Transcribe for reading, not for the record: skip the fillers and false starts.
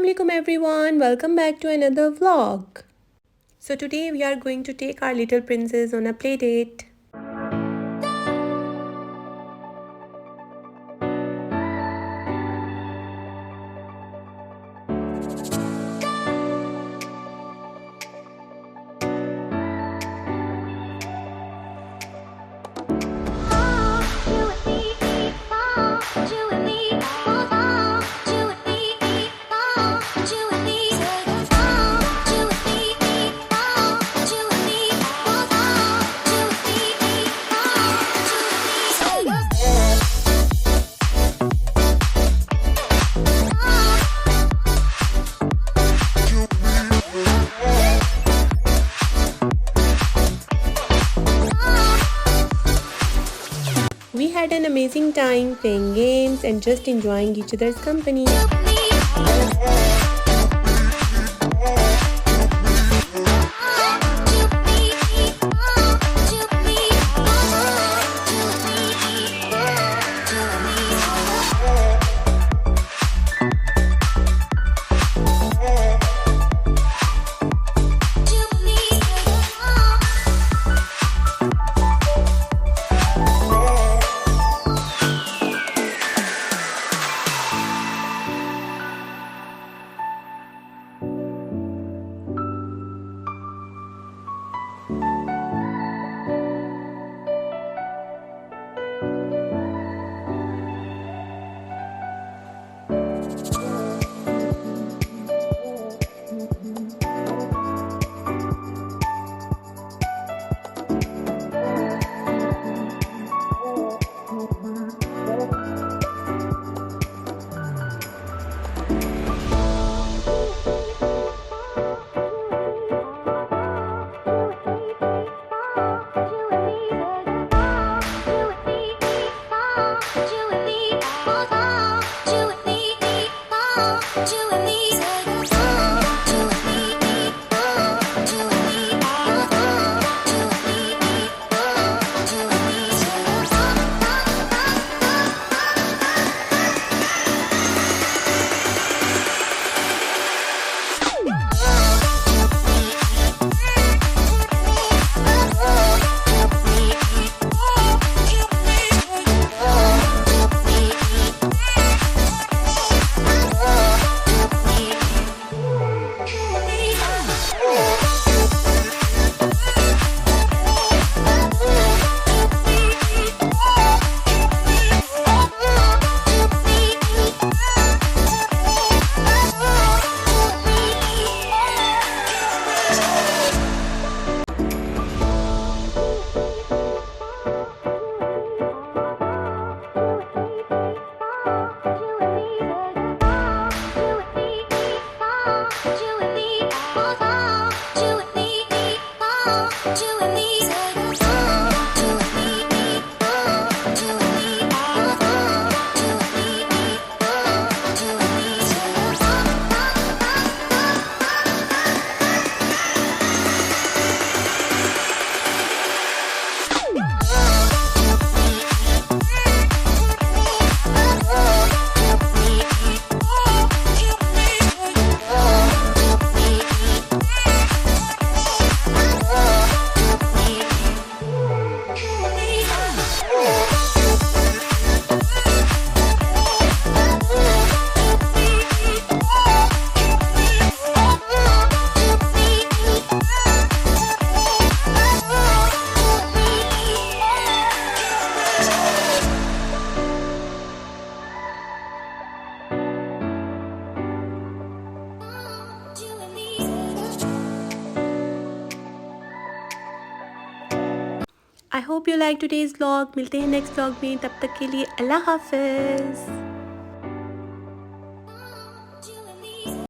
Assalamualaikum everyone, welcome back to another vlog. So today we are going to take our little princess on a play date. We had an amazing time playing games and just enjoying each other's company. I hope you like today's vlog. मिलते हैं next vlog में, तब तक के लिए अल्लाह हाफिज.